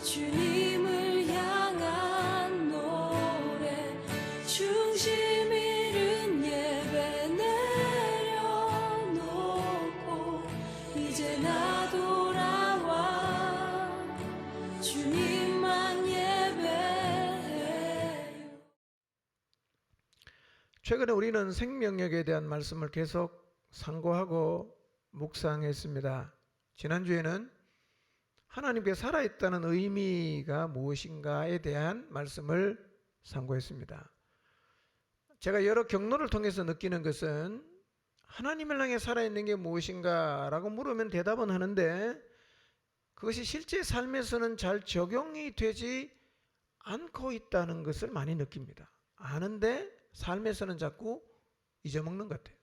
주님을 향한 노래 중심 잃은 예배 내려놓고 이제 나 돌아와 주님만 예배해요. 최근에 우리는 생명력에 대한 말씀을 계속 상고하고 묵상했습니다. 지난주에는 하나님께 살아있다는 의미가 무엇인가에 대한 말씀을 상고했습니다. 제가 여러 경로를 통해서 느끼는 것은 하나님을 향해 살아있는 게 무엇인가 라고 물으면 대답은 하는데 그것이 실제 삶에서는 잘 적용이 되지 않고 있다는 것을 많이 느낍니다. 아는데 삶에서는 자꾸 잊어먹는 것 같아요.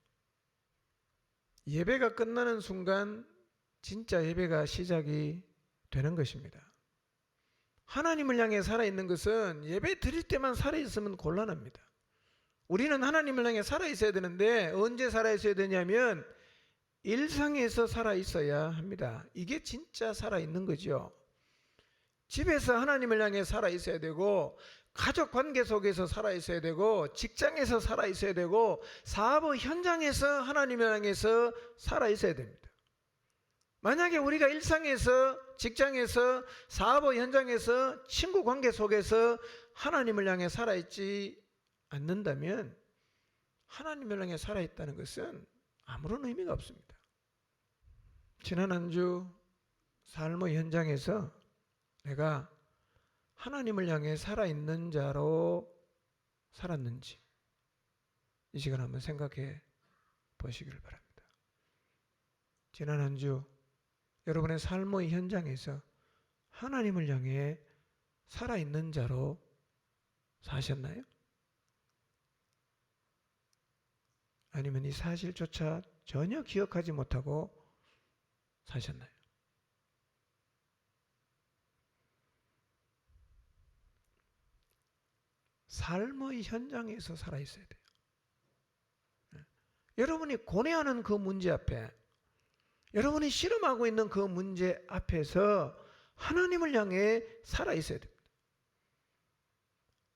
예배가 끝나는 순간 진짜 예배가 시작이 되는 것입니다. 하나님을 향해 살아있는 것은 예배 드릴 때만 살아있으면 곤란합니다. 우리는 하나님을 향해 살아있어야 되는데 언제 살아있어야 되냐면 일상에서 살아있어야 합니다. 이게 진짜 살아있는 거죠. 집에서 하나님을 향해 살아있어야 되고 가족 관계 속에서 살아있어야 되고 직장에서 살아있어야 되고 사업 현장에서 하나님을 향해서 살아있어야 됩니다. 만약에 우리가 일상에서 직장에서 사업 현장에서 친구 관계 속에서 하나님을 향해 살아있지 않는다면 하나님을 향해 살아있다는 것은 아무런 의미가 없습니다. 지난 한 주 삶의 현장에서 내가 하나님을 향해 살아있는 자로 살았는지 이 시간 한번 생각해 보시기를 바랍니다. 지난 한 주 여러분의 삶의 현장에서 하나님을 향해 살아있는 자로 사셨나요? 아니면 이 사실조차 전혀 기억하지 못하고 사셨나요? 삶의 현장에서 살아있어야 돼요. 여러분이 고뇌하는 그 문제 앞에, 여러분이 씨름하고 있는 그 문제 앞에서 하나님을 향해 살아있어야 됩니다.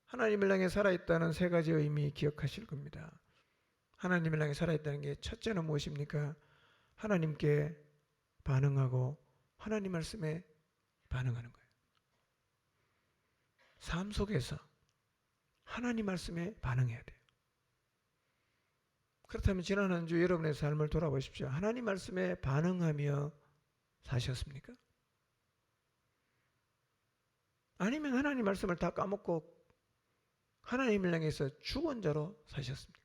하나님을 향해 살아있다는 세 가지 의미 기억하실 겁니다. 하나님을 향해 살아있다는 게 첫째는 무엇입니까? 하나님께 반응하고 하나님 말씀에 반응하는 거예요. 삶 속에서 하나님 말씀에 반응해야 돼요. 그렇다면 지난 한 주 여러분의 삶을 돌아보십시오. 하나님 말씀에 반응하며 사셨습니까? 아니면 하나님 말씀을 다 까먹고 하나님을 향해서 죽은 자로 사셨습니까?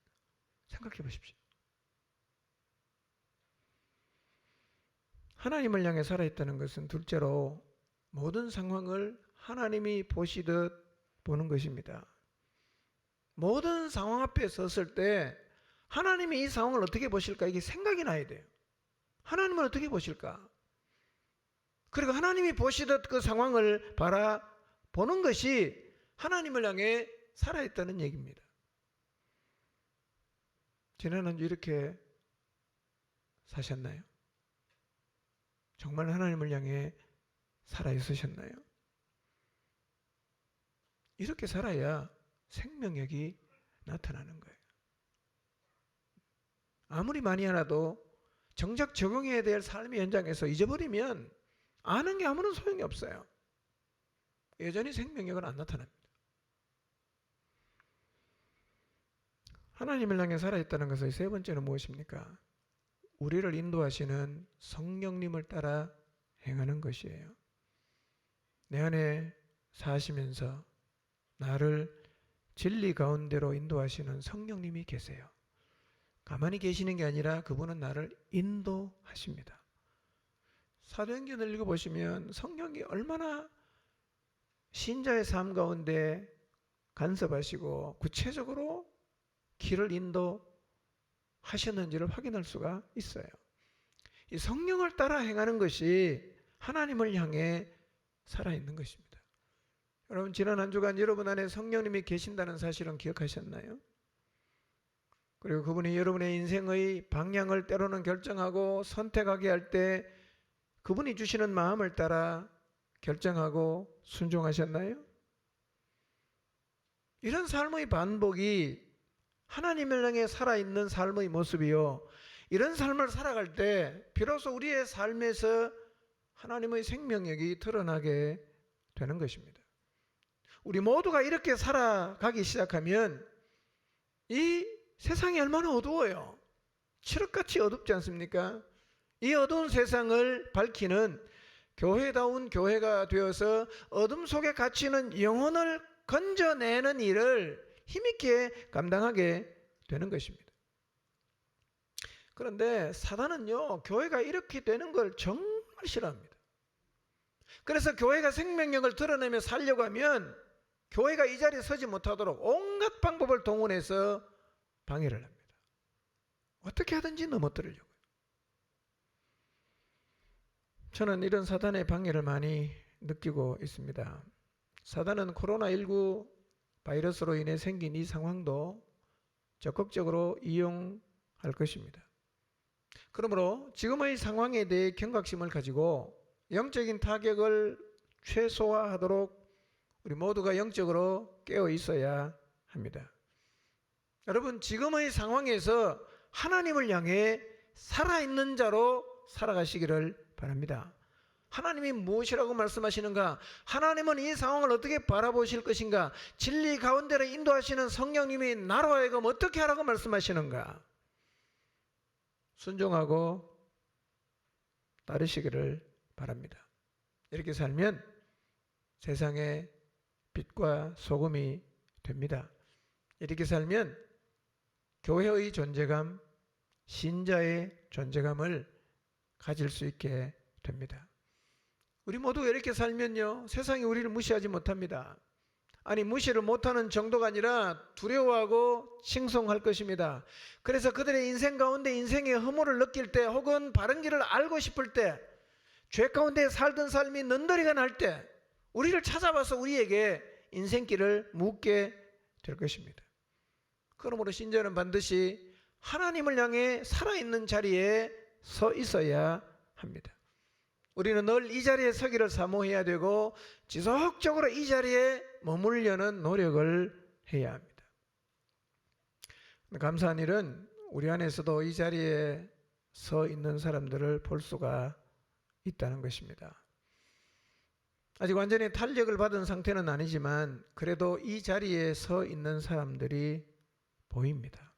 생각해 보십시오. 하나님을 향해 살아있다는 것은 둘째로 모든 상황을 하나님이 보시듯 보는 것입니다. 모든 상황 앞에 섰을 때 하나님이 이 상황을 어떻게 보실까 이게 생각이 나야 돼요. 하나님은 어떻게 보실까? 그리고 하나님이 보시듯 그 상황을 바라보는 것이 하나님을 향해 살아있다는 얘기입니다. 지난 한 주 이렇게 사셨나요? 정말 하나님을 향해 살아있으셨나요? 이렇게 살아야 생명력이 나타나는 거예요. 아무리 많이 알아도 정작 적용해야 될 삶의 현장에서 잊어버리면 아는 게 아무런 소용이 없어요. 여전히 생명력은 안 나타납니다. 하나님을 향해 살아있다는 것의 세 번째는 무엇입니까? 우리를 인도하시는 성령님을 따라 행하는 것이에요. 내 안에 사시면서 나를 진리 가운데로 인도하시는 성령님이 계세요. 가만히 계시는 게 아니라 그분은 나를 인도하십니다. 사도행전을 읽어보시면 성령이 얼마나 신자의 삶 가운데 간섭하시고 구체적으로 길을 인도하셨는지를 확인할 수가 있어요. 이 성령을 따라 행하는 것이 하나님을 향해 살아있는 것입니다. 여러분 지난 한 주간 여러분 안에 성령님이 계신다는 사실은 기억하셨나요? 그리고 그분이 여러분의 인생의 방향을 때로는 결정하고 선택하게 할 때 그분이 주시는 마음을 따라 결정하고 순종하셨나요? 이런 삶의 반복이 하나님을 향해 살아있는 삶의 모습이요. 이런 삶을 살아갈 때 비로소 우리의 삶에서 하나님의 생명력이 드러나게 되는 것입니다. 우리 모두가 이렇게 살아가기 시작하면 이 세상이 얼마나 어두워요. 칠흑같이 어둡지 않습니까? 이 어두운 세상을 밝히는 교회다운 교회가 되어서 어둠 속에 갇히는 영혼을 건져내는 일을 힘있게 감당하게 되는 것입니다. 그런데 사단은요, 교회가 이렇게 되는 걸 정말 싫어합니다. 그래서 교회가 생명력을 드러내며 살려고 하면 교회가 이 자리에 서지 못하도록 온갖 방법을 동원해서 방해를 합니다. 어떻게 하든지 넘어뜨리려고요. 저는 이런 사단의 방해를 많이 느끼고 있습니다. 사단은 코로나19 바이러스로 인해 생긴 이 상황도 적극적으로 이용할 것입니다. 그러므로 지금의 상황에 대해 경각심을 가지고 영적인 타격을 최소화하도록 우리 모두가 영적으로 깨어 있어야 합니다. 여러분, 지금의 상황에서 하나님을 향해 살아있는 자로 살아가시기를 바랍니다. 하나님이 무엇이라고 말씀하시는가? 하나님은 이 상황을 어떻게 바라보실 것인가? 진리 가운데로 인도하시는 성령님이 나로 하여금 어떻게 하라고 말씀하시는가? 순종하고 따르시기를 바랍니다. 이렇게 살면 세상의 빛과 소금이 됩니다. 이렇게 살면 교회의 존재감, 신자의 존재감을 가질 수 있게 됩니다. 우리 모두가 이렇게 살면요, 세상이 우리를 무시하지 못합니다. 아니, 무시를 못하는 정도가 아니라 두려워하고 칭송할 것입니다. 그래서 그들의 인생 가운데 인생의 허물을 느낄 때, 혹은 바른 길을 알고 싶을 때, 죄 가운데 살던 삶이 는더리가 날 때 우리를 찾아와서 우리에게 인생길을 묻게 될 것입니다. 그러므로 신자는 반드시 하나님을 향해 살아있는 자리에 서 있어야 합니다. 우리는 늘 이 자리에 서기를 사모해야 되고 지속적으로 이 자리에 머물려는 노력을 해야 합니다. 감사한 일은 우리 안에서도 이 자리에 서 있는 사람들을 볼 수가 있다는 것입니다. 아직 완전히 탄력을 받은 상태는 아니지만 그래도 이 자리에 서 있는 사람들이 보입니다.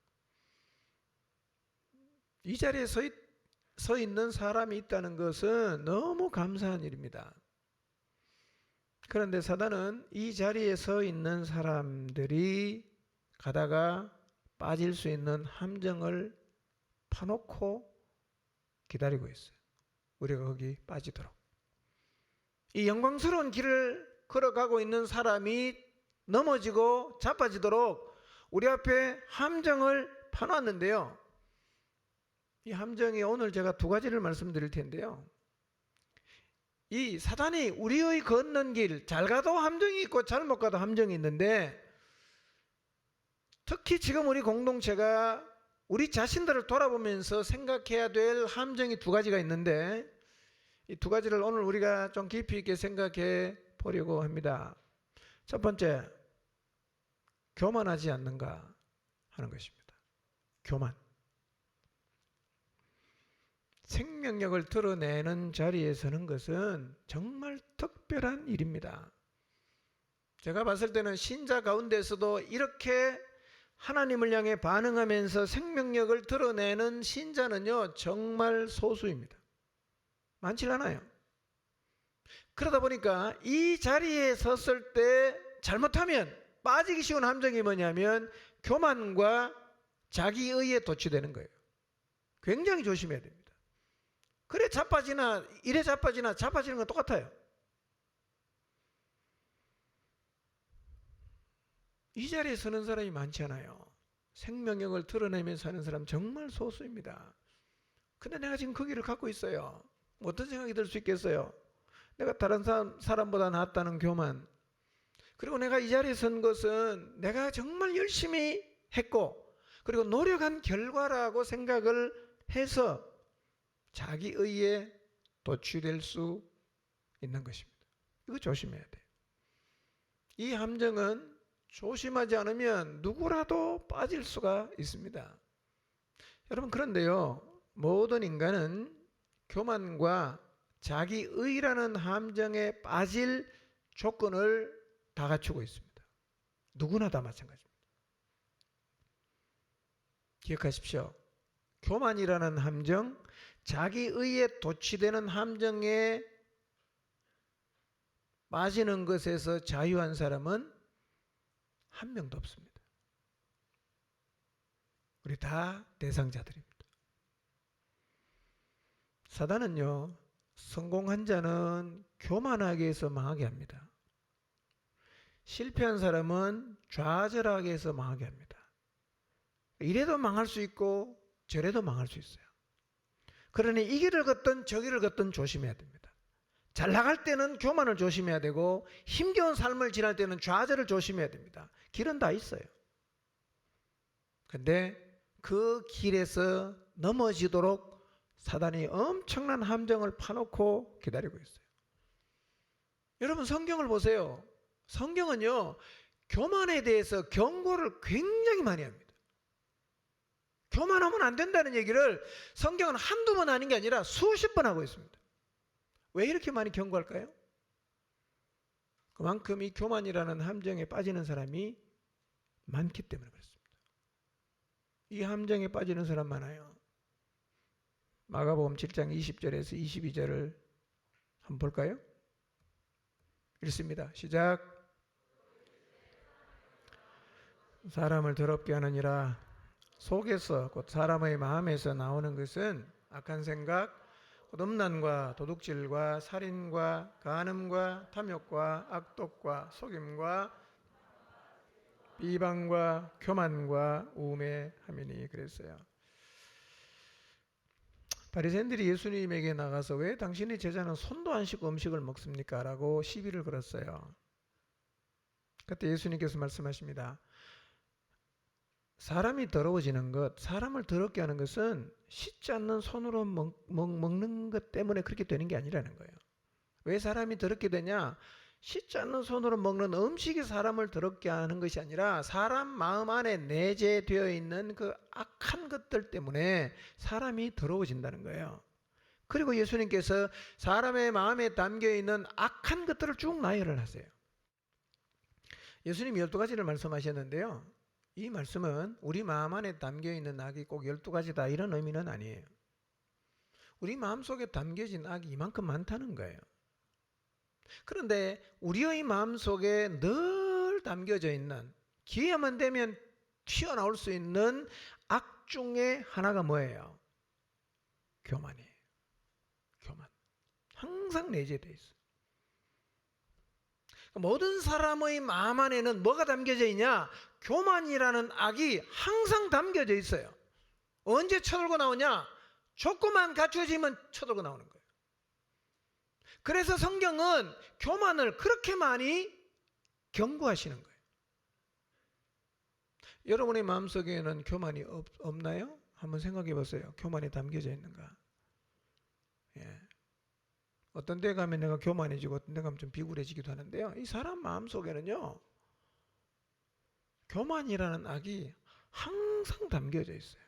이 자리에 서 있는 사람이 있다는 것은 너무 감사한 일입니다. 그런데 사단은 이 자리에 서 있는 사람들이 가다가 빠질 수 있는 함정을 파놓고 기다리고 있어요. 우리가 거기 빠지도록. 이 영광스러운 길을 걸어가고 있는 사람이 넘어지고 자빠지도록 우리 앞에 함정을 파놨는데요. 이 함정이 오늘 제가 두 가지를 말씀드릴 텐데요. 이 사단이 우리의 걷는 길, 잘 가도 함정이 있고 잘못 가도 함정이 있는데, 특히 지금 우리 공동체가 우리 자신들을 돌아보면서 생각해야 될 함정이 두 가지가 있는데, 이 두 가지를 오늘 우리가 좀 깊이 있게 생각해 보려고 합니다. 첫 번째, 교만하지 않는가 하는 것입니다. 교만. 생명력을 드러내는 자리에 서는 것은 정말 특별한 일입니다. 제가 봤을 때는 신자 가운데서도 이렇게 하나님을 향해 반응하면서 생명력을 드러내는 신자는요, 정말 소수입니다. 많지 않아요. 그러다 보니까 이 자리에 섰을 때 잘못하면 빠지기 쉬운 함정이 뭐냐면 교만과 자기의에 도취되는 거예요. 굉장히 조심해야 됩니다. 그래 자빠지나 이래 자빠지나 자빠지는 건 똑같아요. 이 자리에 서는 사람이 많지 않아요. 생명력을 드러내면서 사는 사람 정말 소수입니다. 근데 내가 지금 그 길을 갖고 있어요. 어떤 생각이 들 수 있겠어요? 내가 다른 사람보다 낫다는 교만. 그리고 내가 이 자리에 선 것은 내가 정말 열심히 했고 그리고 노력한 결과라고 생각을 해서 자기의에 도취될 수 있는 것입니다. 이거 조심해야 돼요. 이 함정은 조심하지 않으면 누구라도 빠질 수가 있습니다. 여러분, 그런데요, 모든 인간은 교만과 자기의라는 함정에 빠질 조건을 다 갖추고 있습니다. 누구나 다 마찬가지입니다. 기억하십시오. 교만이라는 함정, 자기의에 도취되는 함정에 빠지는 것에서 자유한 사람은 한 명도 없습니다. 우리 다 대상자들입니다. 사단은요, 성공한 자는 교만하게 해서 망하게 합니다. 실패한 사람은 좌절하게 해서 망하게 합니다. 이래도 망할 수 있고 저래도 망할 수 있어요. 그러니 이 길을 걷든 저 길을 걷든 조심해야 됩니다. 잘 나갈 때는 교만을 조심해야 되고 힘겨운 삶을 지날 때는 좌절을 조심해야 됩니다. 길은 다 있어요. 근데 그 길에서 넘어지도록 사단이 엄청난 함정을 파놓고 기다리고 있어요. 여러분, 성경을 보세요. 성경은요, 교만에 대해서 경고를 굉장히 많이 합니다. 교만하면 안 된다는 얘기를 성경은 한두 번 하는 게 아니라 수십 번 하고 있습니다. 왜 이렇게 많이 경고할까요? 그만큼 이 교만이라는 함정에 빠지는 사람이 많기 때문에 그렇습니다. 이 함정에 빠지는 사람 많아요. 마가복음 7장 20절에서 22절을 한번 볼까요? 읽습니다. 시작. 사람을 더럽게 하느니라. 속에서 곧 사람의 마음에서 나오는 것은 악한 생각, 곧 음란과 도둑질과 살인과 간음과 탐욕과 악독과 속임과 비방과 교만과 우매함이니. 그랬어요. 바리새인들이 예수님에게 나가서 왜 당신의 제자는 손도 안 씻고 음식을 먹습니까? 라고 시비를 걸었어요. 그때 예수님께서 말씀하십니다. 사람이 더러워지는 것, 사람을 더럽게 하는 것은 씻지 않는 손으로 먹는 것 때문에 그렇게 되는 게 아니라는 거예요. 왜 사람이 더럽게 되냐? 씻지 않는 손으로 먹는 음식이 사람을 더럽게 하는 것이 아니라 사람 마음 안에 내재되어 있는 그 악한 것들 때문에 사람이 더러워진다는 거예요. 그리고 예수님께서 사람의 마음에 담겨있는 악한 것들을 쭉 나열을 하세요. 예수님이 12가지를 말씀하셨는데요. 이 말씀은 우리 마음 안에 담겨있는 악이 꼭 12가지다 이런 의미는 아니에요. 우리 마음속에 담겨진 악이 이만큼 많다는 거예요. 그런데 우리의 마음속에 늘 담겨져 있는, 기회만 되면 튀어나올 수 있는 악 중에 하나가 뭐예요? 교만이에요. 교만. 항상 내재되어 있어요. 모든 사람의 마음 안에는 뭐가 담겨져 있냐? 교만이라는 악이 항상 담겨져 있어요. 언제 쳐들고 나오냐? 조건만 갖춰지면 쳐들고 나오는 거예요. 그래서 성경은 교만을 그렇게 많이 경고하시는 거예요. 여러분의 마음속에는 교만이 없나요? 한번 생각해 보세요. 교만이 담겨져 있는가? 예. 어떤 데 가면 내가 교만해지고 어떤 데 가면 좀 비굴해지기도 하는데요. 이 사람 마음속에는요, 교만이라는 악이 항상 담겨져 있어요.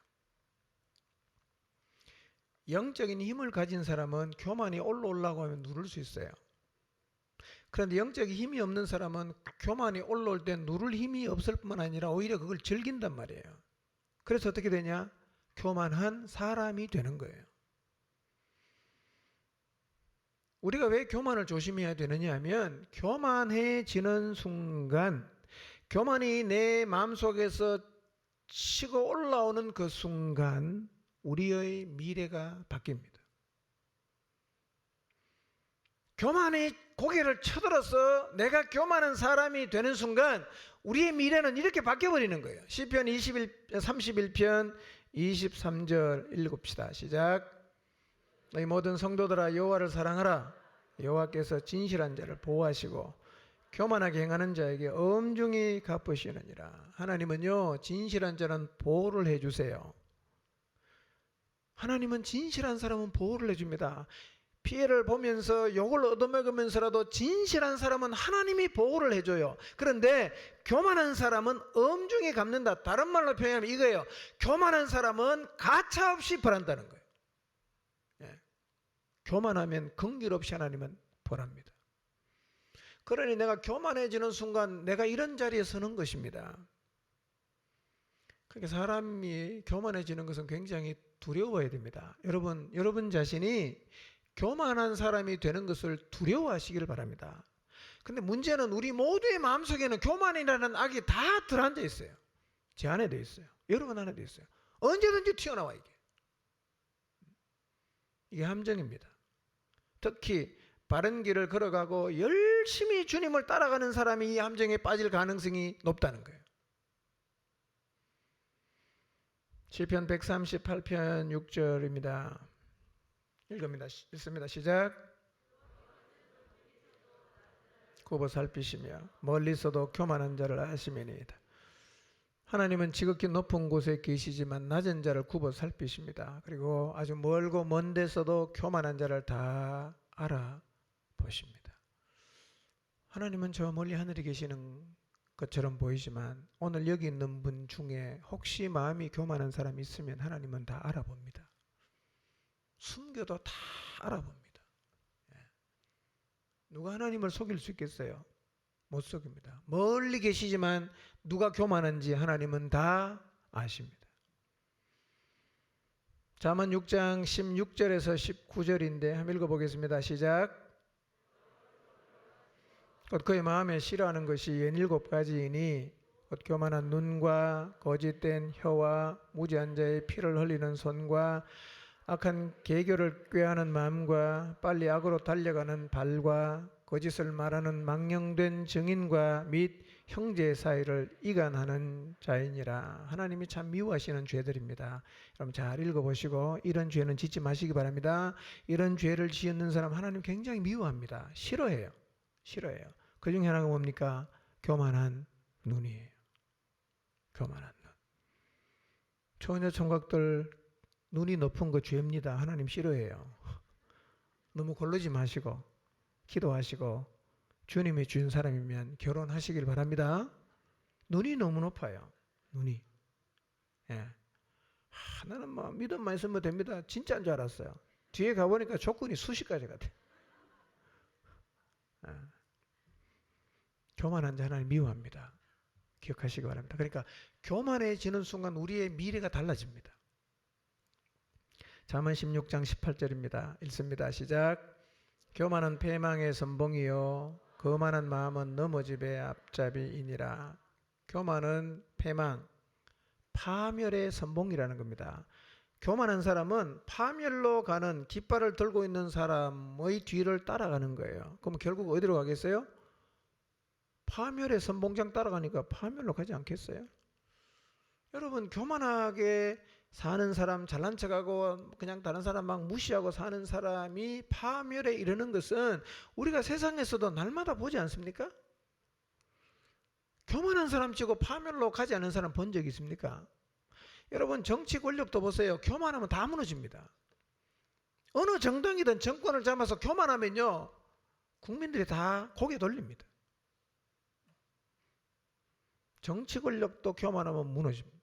영적인 힘을 가진 사람은 교만이 올라오려고 하면 누를 수 있어요. 그런데 영적인 힘이 없는 사람은 교만이 올라올 때 누를 힘이 없을 뿐만 아니라 오히려 그걸 즐긴단 말이에요. 그래서 어떻게 되냐? 교만한 사람이 되는 거예요. 우리가 왜 교만을 조심해야 되느냐 하면, 교만해지는 순간, 교만이 내 마음속에서 치고 올라오는 그 순간 우리의 미래가 바뀝니다. 교만이 고개를 쳐들어서 내가 교만한 사람이 되는 순간 우리의 미래는 이렇게 바뀌어버리는 거예요. 시편 31편 23절 읽읍시다. 시작. 너희 모든 성도들아 여호와를 사랑하라. 여호와께서 진실한 자를 보호하시고 교만하게 행하는 자에게 엄중히 갚으시느니라. 하나님은요, 진실한 자는 보호를 해주세요. 하나님은 진실한 사람은 보호를 해줍니다. 피해를 보면서 욕을 얻어먹으면서라도 진실한 사람은 하나님이 보호를 해줘요. 그런데 교만한 사람은 엄중히 갚는다. 다른 말로 표현하면 이거예요. 교만한 사람은 가차없이 벌한다는 거예요. 예. 교만하면 긍휼 없이 하나님은 벌합니다. 그러니 내가 교만해지는 순간 내가 이런 자리에 서는 것입니다. 그러니까 사람이 교만해지는 것은 굉장히 두려워야 됩니다. 여러분 자신이 교만한 사람이 되는 것을 두려워하시길 바랍니다. 근데 문제는 우리 모두의 마음속에는 교만이라는 악이 다 들어앉아 있어요. 제 안에도 있어요. 여러분 안에도 있어요. 언제든지 튀어나와 이게 함정입니다. 특히 바른 길을 걸어가고 열심히 주님을 따라가는 사람이 이 함정에 빠질 가능성이 높다는 거예요. 시편 138편 6절입니다. 읽습니다. 시작. 굽어 살피시며 멀리서도 교만한 자를 아심이니이다. 하나님은 지극히 높은 곳에 계시지만 낮은 자를 굽어 살피십니다. 그리고 아주 멀고 먼 데서도 교만한 자를 다 알아보십니다. 하나님은 저 멀리 하늘에 계시는 것처럼 보이지만 오늘 여기 있는 분 중에 혹시 마음이 교만한 사람이 있으면 하나님은 다 알아봅니다. 숨겨도 다 알아봅니다. 누가 하나님을 속일 수 있겠어요? 못 속입니다. 멀리 계시지만 누가 교만한지 하나님은 다 아십니다. 잠언 6장 16절에서 19절인데 한번 읽어보겠습니다. 시작. 곧 그의 마음에 싫어하는 것이 17가지이니 곧 교만한 눈과 거짓된 혀와 무지한 자의 피를 흘리는 손과 악한 계교를 꾀하는 마음과 빨리 악으로 달려가는 발과 거짓을 말하는 망령된 증인과 및 형제 사이를 이간하는 자이니라. 하나님이 참 미워하시는 죄들입니다. 여러분 잘 읽어보시고 이런 죄는 짓지 마시기 바랍니다. 이런 죄를 지었는 사람 하나님 굉장히 미워합니다. 싫어해요. 그 중에 하나가 뭡니까? 교만한 눈이에요. 교만한 눈. 처녀 총각들 눈이 높은 거 죄입니다. 하나님 싫어해요. 너무 고르지 마시고 기도하시고 주님이 준 사람이면 결혼하시길 바랍니다. 눈이 너무 높아요. 눈이. 예. 나는 뭐 믿음만 있으면 됩니다. 진짜인 줄 알았어요. 뒤에 가보니까 조건이 수십 가지 같아요. 예. 교만한 자 하나님 미워합니다. 기억하시기 바랍니다. 그러니까 교만해지는 순간 우리의 미래가 달라집니다. 잠언 16장 18절입니다. 읽습니다. 시작. 교만은 패망의 선봉이요 거만한 마음은 넘어집의 앞잡이이니라. 교만은 패망, 파멸의 선봉이라는 겁니다. 교만한 사람은 파멸로 가는 깃발을 들고 있는 사람의 뒤를 따라가는 거예요. 그럼 결국 어디로 가겠어요? 파멸의 선봉장 따라가니까 파멸로 가지 않겠어요? 여러분 교만하게 사는 사람, 잘난 척하고 그냥 다른 사람 막 무시하고 사는 사람이 파멸에 이르는 것은 우리가 세상에서도 날마다 보지 않습니까? 교만한 사람 치고 파멸로 가지 않은 사람 본 적 있습니까? 여러분 정치 권력도 보세요. 교만하면 다 무너집니다. 어느 정당이든 정권을 잡아서 교만하면요 국민들이 다 고개 돌립니다. 정치 권력도 교만하면 무너집니다.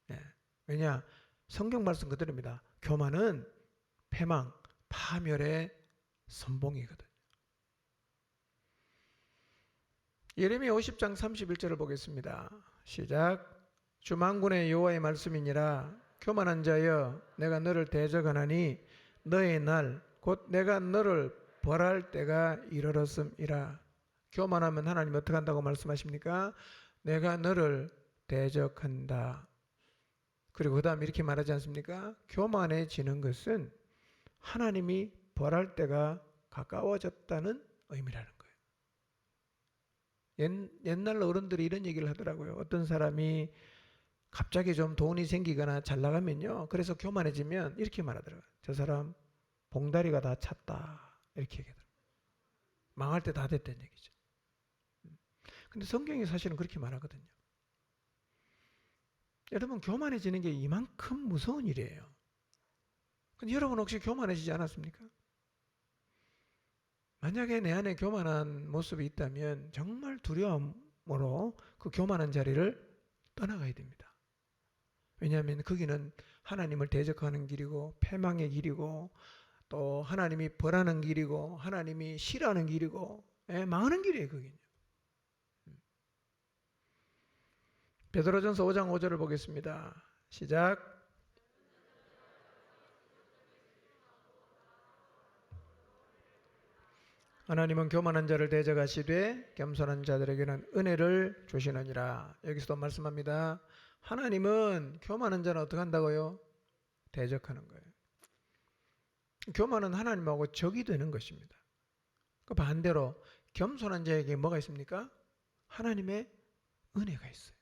네. 왜냐? 성경 말씀 그대로입니다. 교만은 패망, 파멸의 선봉이거든요. 예레미야 50장 31절을 보겠습니다. 시작. 주 만군의 여호와의 말씀이니라. 교만한 자여 내가 너를 대적하나니 너의 날 곧 내가 너를 벌할 때가 이르렀음이라. 교만하면 하나님 어떻게 한다고 말씀하십니까? 내가 너를 대적한다. 그리고 그 다음에 이렇게 말하지 않습니까? 교만해지는 것은 하나님이 벌할 때가 가까워졌다는 의미라는 거예요. 옛날 어른들이 이런 얘기를 하더라고요. 어떤 사람이 갑자기 좀 돈이 생기거나 잘 나가면요. 그래서 교만해지면 이렇게 말하더라고요. 저 사람 봉다리가 다 찼다. 이렇게 얘기하더라고요. 망할 때 다 됐다는 얘기죠. 근데 성경이 사실은 그렇게 말하거든요. 여러분 교만해지는 게 이만큼 무서운 일이에요. 근데 여러분 혹시 교만해지지 않았습니까? 만약에 내 안에 교만한 모습이 있다면 정말 두려움으로 그 교만한 자리를 떠나가야 됩니다. 왜냐하면 거기는 하나님을 대적하는 길이고 패망의 길이고 또 하나님이 벌하는 길이고 하나님이 싫어하는 길이고 망하는 길이에요. 거기는. 베드로전서 5장 5절을 보겠습니다. 시작. 하나님은 교만한 자를 대적하시되 겸손한 자들에게는 은혜를 주시느니라. 여기서도 말씀합니다. 하나님은 교만한 자는 어떻게 한다고요? 대적하는 거예요. 교만은 하나님하고 적이 되는 것입니다. 그 반대로 겸손한 자에게 뭐가 있습니까? 하나님의 은혜가 있어요.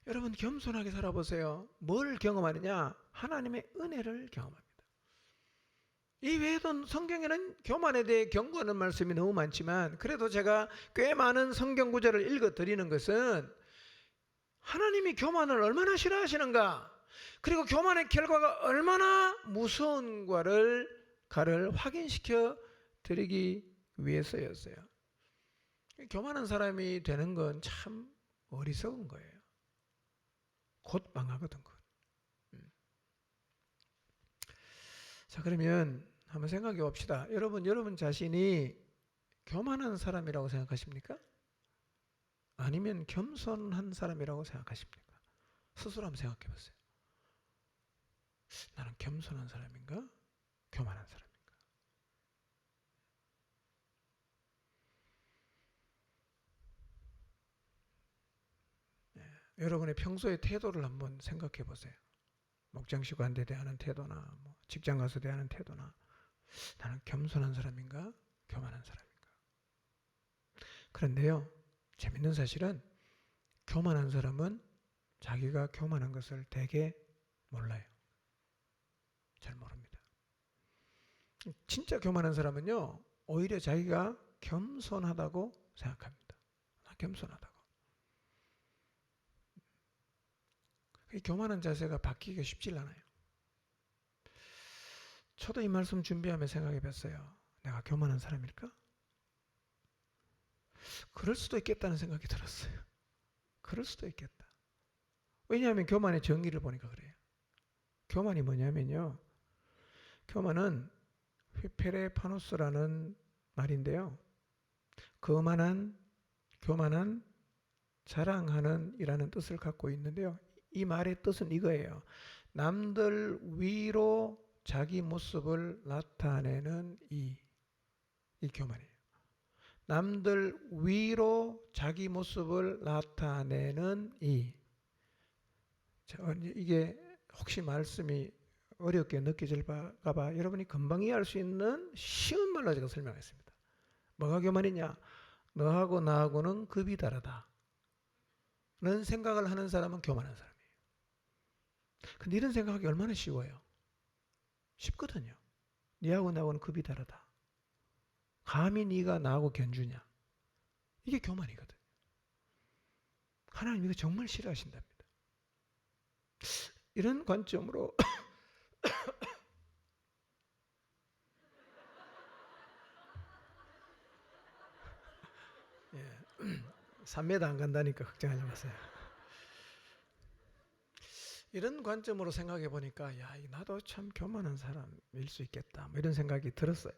여러분 겸손하게 살아보세요. 뭘 경험하느냐? 하나님의 은혜를 경험합니다. 이 외에도 성경에는 교만에 대해 경고하는 말씀이 너무 많지만 그래도 제가 꽤 많은 성경 구절을 읽어 드리는 것은 하나님이 교만을 얼마나 싫어하시는가, 그리고 교만의 결과가 얼마나 무서운가를 확인시켜 드리기 위해서였어요. 교만한 사람이 되는 건 참 어리석은 거예요. 곧 망하거든. 자, 그러면 한번 생각해 봅시다. 여러분 자신이 교만한 사람이라고 생각하십니까? 아니면 겸손한 사람이라고 생각하십니까? 스스로 한번 생각해 보세요. 나는 겸손한 사람인가? 교만한 사람인가? 여러분의 평소의 태도를 한번 생각해 보세요. 목장 식구한테 대하는 태도나 직장 가서 대하는 태도나, 나는 겸손한 사람인가? 교만한 사람인가? 그런데요, 재밌는 사실은 교만한 사람은 자기가 교만한 것을 되게 몰라요. 잘 모릅니다. 진짜 교만한 사람은요, 오히려 자기가 겸손하다고 생각합니다. 나 겸손하다고. 이 교만한 자세가 바뀌기가 쉽지 않아요. 저도 이 말씀 준비하며 생각해 봤어요. 내가 교만한 사람일까? 그럴 수도 있겠다는 생각이 들었어요. 그럴 수도 있겠다. 왜냐하면 교만의 정의를 보니까 그래요. 교만이 뭐냐면요, 교만은 휘페레파노스라는 말인데요, 거만한, 교만한, 자랑하는 이라는 뜻을 갖고 있는데요, 이 말의 뜻은 이거예요. 남들 위로 자기 모습을 나타내는 이 교만이에요. 남들 위로 자기 모습을 나타내는 이게 혹시 말씀이 어렵게 느껴질까 봐 여러분이 금방 이해할 수 있는 쉬운 말로 제가 설명했습니다. 뭐가 교만이냐? 너하고 나하고는 급이 다르다 는 생각을 하는 사람은 교만한 사람이에요. 근데 이런 생각하기 얼마나 쉬워요? 쉽거든요. 네하고 나하고는 급이 다르다. 감히 네가 나하고 견주냐? 이게 교만이거든요. 하나님 이거 정말 싫어하신답니다. 이런 관점으로 예, 3m 안 간다니까 걱정하지 마세요. 이런 관점으로 생각해 보니까 야, 나도 참 교만한 사람일 수 있겠다, 이런 생각이 들었어요.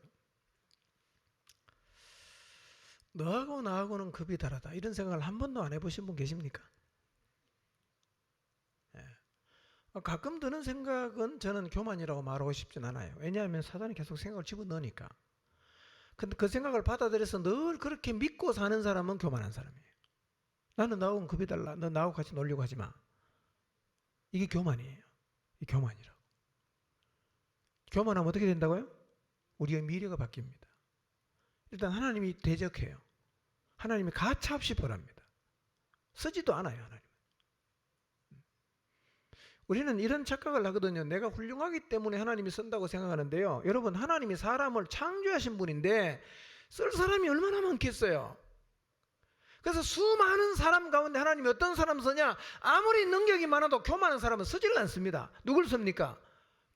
너하고 나하고는 급이 다르다, 이런 생각을 한 번도 안 해보신 분 계십니까? 예. 가끔 드는 생각은 저는 교만이라고 말하고 싶진 않아요. 왜냐하면 사단이 계속 생각을 집어넣으니까. 근데 그 생각을 받아들여서 늘 그렇게 믿고 사는 사람은 교만한 사람이에요. 나는 나하고는 급이 달라, 너 나하고 같이 놀려고 하지 마. 이게 교만이에요. 이 교만이라고. 교만하면 어떻게 된다고요? 우리의 미래가 바뀝니다. 일단 하나님이 대적해요. 하나님이 가차없이 벌합니다. 쓰지도 않아요, 하나님. 우리는 이런 착각을 하거든요. 내가 훌륭하기 때문에 하나님이 쓴다고 생각하는데요, 여러분, 하나님이 사람을 창조하신 분인데 쓸 사람이 얼마나 많겠어요. 그래서 수많은 사람 가운데 하나님이 어떤 사람 쓰냐? 아무리 능력이 많아도 교만한 사람은 쓰지를 않습니다. 누굴 씁니까?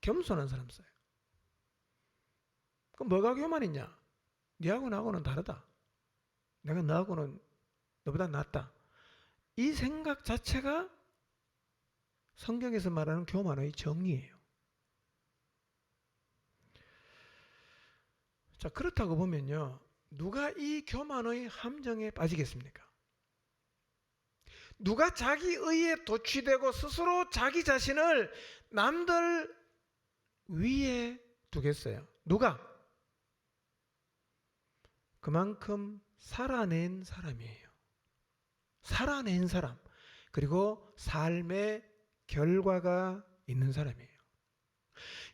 겸손한 사람 써요. 그럼 뭐가 교만이냐? 네하고 나하고는 다르다. 내가 너하고는 너보다 낫다. 이 생각 자체가 성경에서 말하는 교만의 정의예요. 자, 그렇다고 보면요, 누가 이 교만의 함정에 빠지겠습니까? 누가 자기 의에 도취되고 스스로 자기 자신을 남들 위에 두겠어요? 누가? 그만큼 살아낸 사람이에요. 살아낸 사람, 그리고 삶의 결과가 있는 사람이에요.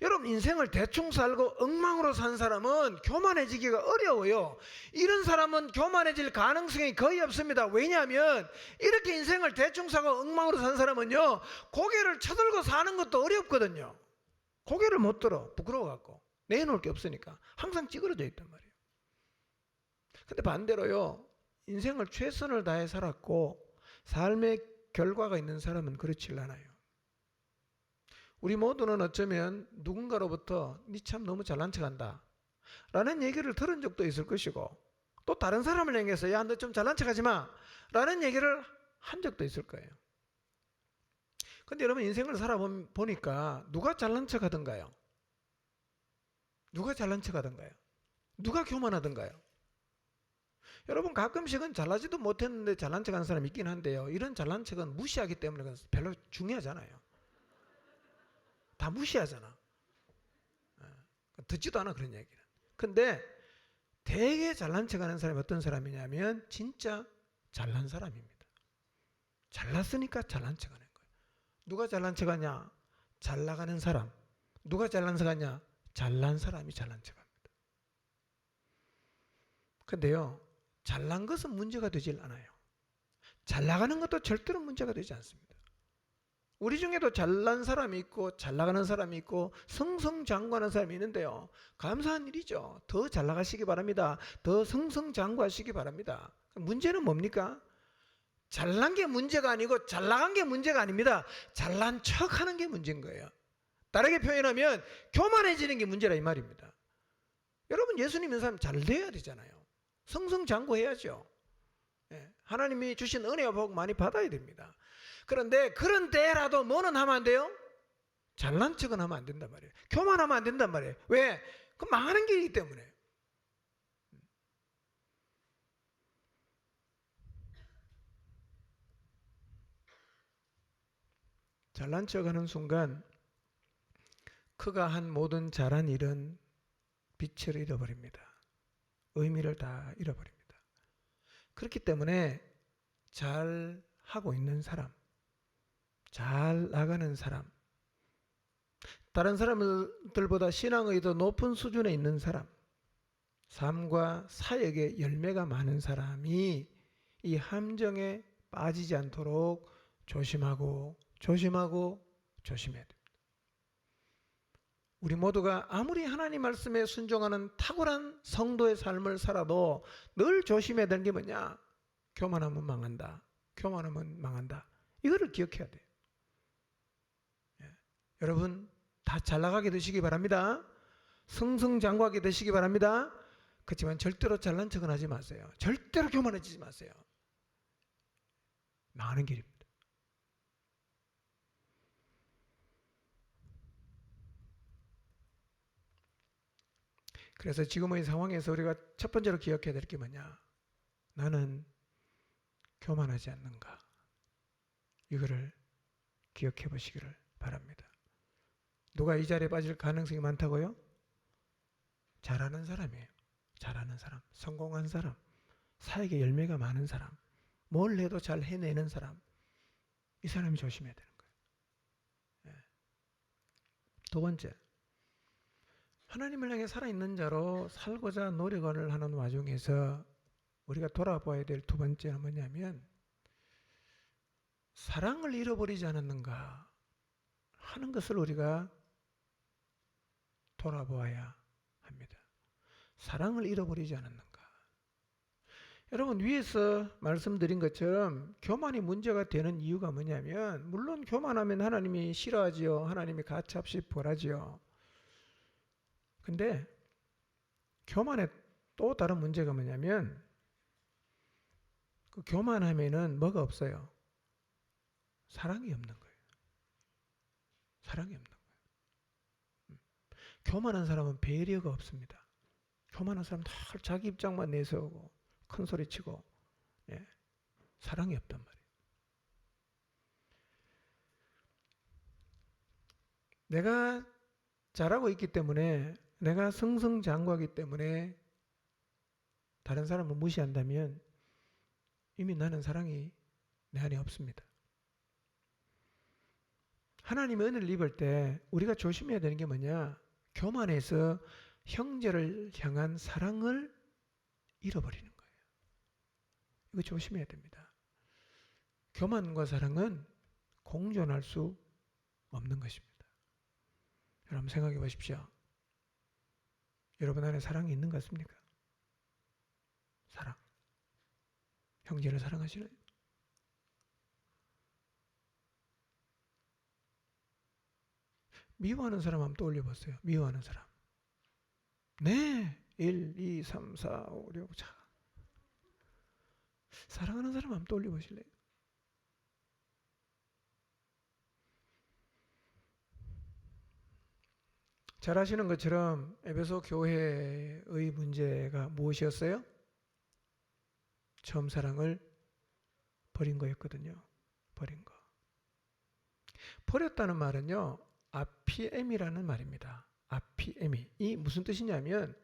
여러분, 인생을 대충 살고 엉망으로 산 사람은 교만해지기가 어려워요. 이런 사람은 교만해질 가능성이 거의 없습니다. 왜냐하면 이렇게 인생을 대충 사고 엉망으로 산 사람은요, 고개를 쳐들고 사는 것도 어렵거든요. 고개를 못 들어, 부끄러워갖고. 내놓을 게 없으니까 항상 찌그러져 있단 말이에요. 근데 반대로요, 인생을 최선을 다해 살았고 삶의 결과가 있는 사람은 그렇지 않아요. 우리 모두는 어쩌면 누군가로부터 니 참 너무 잘난 척한다 라는 얘기를 들은 적도 있을 것이고, 또 다른 사람을 향해서 야, 너 좀 잘난 척하지 마 라는 얘기를 한 적도 있을 거예요. 근데 여러분, 인생을 살아보니까 누가 잘난 척하던가요? 누가 잘난 척하던가요? 누가 교만하던가요? 여러분, 가끔씩은 잘나지도 못했는데 잘난 척하는 사람이 있긴 한데요, 이런 잘난 척은 무시하기 때문에 별로 중요하잖아요. 다 무시하잖아. 듣지도 않아, 그런 얘기는. 근데 되게 잘난 척하는 사람이 어떤 사람이냐면 진짜 잘난 사람입니다. 잘났으니까 잘난 척하는 거예요. 누가 잘난 척하냐? 잘 나가는 사람. 누가 잘난 척하냐? 잘난 사람이 잘난 척합니다. 근데요, 잘난 것은 문제가 되질 않아요. 잘 나가는 것도 절대로 문제가 되지 않습니다. 우리 중에도 잘난 사람이 있고 잘 나가는 사람이 있고 승승장구하는 사람이 있는데요, 감사한 일이죠. 더 잘 나가시기 바랍니다. 더 승승장구하시기 바랍니다. 문제는 뭡니까? 잘난 게 문제가 아니고 잘 나간 게 문제가 아닙니다. 잘난 척하는 게 문제인 거예요. 다르게 표현하면 교만해지는 게 문제라 이 말입니다. 여러분, 예수님 믿는 사람 잘 돼야 되잖아요. 승승장구해야죠. 하나님이 주신 은혜와 복 많이 받아야 됩니다. 그런데 그런 때라도 뭐는 하면 안 돼요? 잘난 척은 하면 안 된단 말이에요. 교만하면 안 된단 말이에요. 왜? 그럼 망하는 길이기 때문에. 잘난 척하는 순간 그가 한 모든 잘한 일은 빛을 잃어버립니다. 의미를 다 잃어버립니다. 그렇기 때문에 잘 하고 있는 사람, 잘 나가는 사람, 다른 사람들보다 신앙의 더 높은 수준에 있는 사람, 삶과 사역의 열매가 많은 사람이 이 함정에 빠지지 않도록 조심하고 조심해야 됩니다. 우리 모두가 아무리 하나님 말씀에 순종하는 탁월한 성도의 삶을 살아도 늘 조심해야 되는 게 뭐냐? 교만하면 망한다. 교만하면 망한다. 이거를 기억해야 돼요. 여러분, 다 잘 나가게 되시기 바랍니다. 승승장구하게 되시기 바랍니다. 그렇지만 절대로 잘난 척은 하지 마세요. 절대로 교만해지지 마세요. 망하는 길입니다. 그래서 지금의 상황에서 우리가 첫 번째로 기억해야 될 게 뭐냐? 나는 교만하지 않는가? 이거를 기억해 보시기를 바랍니다. 누가 이 자리에 빠질 가능성이 많다고요? 잘하는 사람이에요. 잘하는 사람, 성공한 사람, 사역의 열매가 많은 사람, 뭘 해도 잘 해내는 사람, 이 사람이 조심해야 되는 거예요. 두 번째, 하나님을 향해 살아있는 자로 살고자 노력을 하는 와중에서 우리가 돌아봐야 될 두 번째는 뭐냐면, 사랑을 잃어버리지 않았는가 하는 것을 우리가 돌아보아야 합니다. 사랑을 잃어버리지 않았는가. 여러분, 위에서 말씀드린 것처럼 교만이 문제가 되는 이유가 뭐냐면, 물론 교만하면 하나님이 싫어하지요. 하나님이 가차없이 벌하지요. 근데 교만에 또 다른 문제가 뭐냐면 그 교만하면은 뭐가 없어요? 사랑이 없는 거예요. 사랑이 없는 거예요. 교만한 사람은 배려가 없습니다. 교만한 사람은 다 자기 입장만 내세우고 큰 소리 치고, 예, 사랑이 없단 말이에요. 내가 잘하고 있기 때문에, 내가 승승장구하기 때문에 다른 사람을 무시한다면 이미 나는 사랑이 내 안에 없습니다. 하나님의 은혜를 입을 때 우리가 조심해야 되는 게 뭐냐? 교만해서 형제를 향한 사랑을 잃어버리는 거예요. 이거 조심해야 됩니다. 교만과 사랑은 공존할 수 없는 것입니다. 여러분 생각해 보십시오. 여러분 안에 사랑이 있는 것 같습니까? 사랑. 형제를 사랑하시나요? 미워하는 사람 한번 떠올려 보세요. 미워하는 사람. 네. 1, 2, 3, 4, 5, 6. 자. 사랑하는 사람 한번 떠올려 보실래요? 잘 아시는 것처럼 에베소 교회의 문제가 무엇이었어요? 처음 사랑을 버린 거였거든요. 버린 거. 버렸다는 말은요, 아피엠이라는 말입니다. 아피엠이. 이 무슨 뜻이냐면,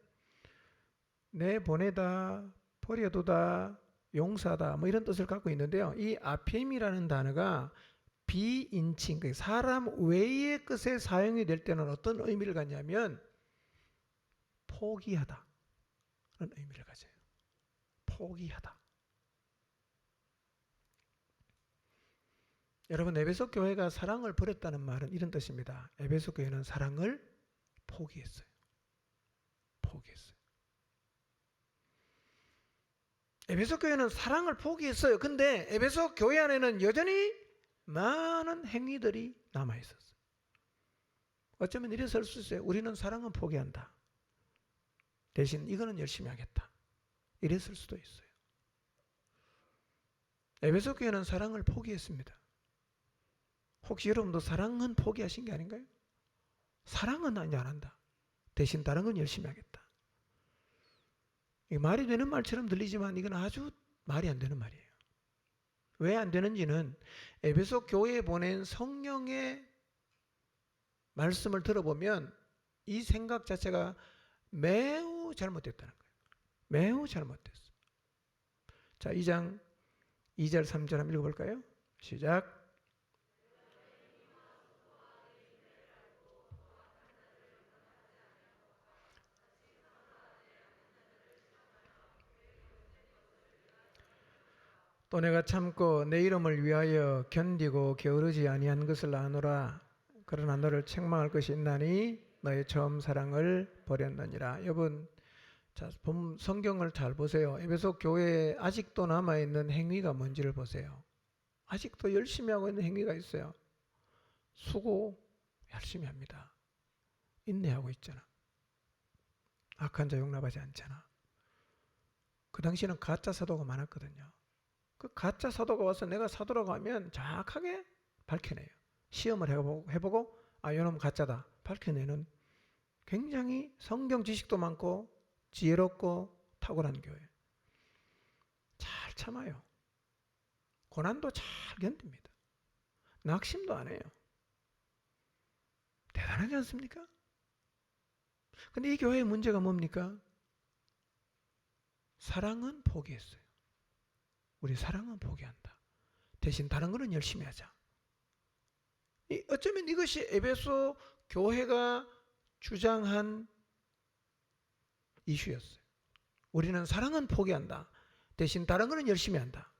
내보내다, 버려두다, 용서하다, 뭐 이런 뜻을 갖고 있는데요. 이 아피엠이라는 단어가 비인칭, 사람 외의 것에 사용이 될 때는 어떤 의미를 갖냐면, 포기하다. 그런 의미를 가져요. 포기하다. 여러분, 에베소 교회가 사랑을 버렸다는 말은 이런 뜻입니다. 에베소 교회는 사랑을 포기했어요. 포기했어요. 에베소 교회는 사랑을 포기했어요. 근데 에베소 교회 안에는 여전히 많은 행위들이 남아있었어요. 어쩌면 이래 설 수 있어요. 우리는 사랑은 포기한다. 대신 이거는 열심히 하겠다. 이랬을 수도 있어요. 에베소 교회는 사랑을 포기했습니다. 혹시 여러분도 사랑은 포기하신 게 아닌가요? 사랑은 아니 안 한다. 대신 다른 건 열심히 하겠다. 이게 말이 되는 말처럼 들리지만 이건 아주 말이 안 되는 말이에요. 왜 안 되는지는 에베소 교회에 보낸 성령의 말씀을 들어보면 이 생각 자체가 매우 잘못됐다는 거예요. 매우 잘못됐어요. 자, 2장 2절 3절 한번 읽어볼까요? 시작. 또 내가 참고 내 이름을 위하여 견디고 게으르지 아니한 것을 아노라. 그러나 너를 책망할 것이 있나니 너의 처음 사랑을 버렸느니라. 여러분, 자, 성경을 잘 보세요. 에베소 교회에 아직도 남아있는 행위가 뭔지를 보세요. 아직도 열심히 하고 있는 행위가 있어요. 수고 열심히 합니다. 인내하고 있잖아. 악한 자 용납하지 않잖아. 그 당시에는 가짜 사도가 많았거든요. 그 가짜 사도가 와서 내가 사도라고 하면 정확하게 밝혀내요. 시험을 해보고 아, 이놈 가짜다 밝혀내는 굉장히 성경 지식도 많고 지혜롭고 탁월한 교회. 잘 참아요. 고난도 잘 견딥니다. 낙심도 안 해요. 대단하지 않습니까? 근데 이 교회의 문제가 뭡니까? 사랑은 포기했어요. 우리 사랑은 포기한다. 대신 다른 거는 열심히 하자. 어쩌면 이것이 에베소 교회가 주장한 이슈였어요. 우리는 사랑은 포기한다. 대신 다른 거는 열심히 한다.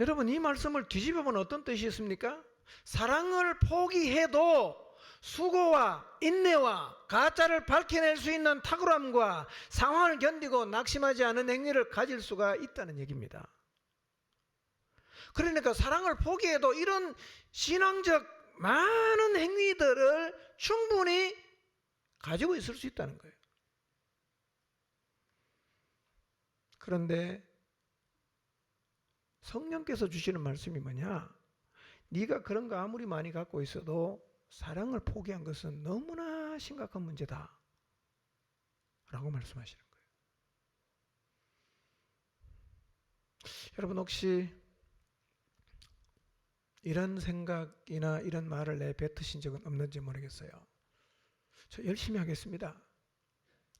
여러분, 이 말씀을 뒤집어보면 어떤 뜻이 있습니까? 사랑을 포기해도 수고와 인내와 가짜를 밝혀낼 수 있는 탁월함과 상황을 견디고 낙심하지 않은 행위를 가질 수가 있다는 얘기입니다. 그러니까 사랑을 포기해도 이런 신앙적 많은 행위들을 충분히 가지고 있을 수 있다는 거예요. 그런데 성령께서 주시는 말씀이 뭐냐? 네가 그런 거 아무리 많이 갖고 있어도 사랑을 포기한 것은 너무나 심각한 문제다 라고 말씀하시는 거예요. 여러분 혹시 이런 생각이나 이런 말을 내뱉으신 적은 없는지 모르겠어요. 저 열심히 하겠습니다.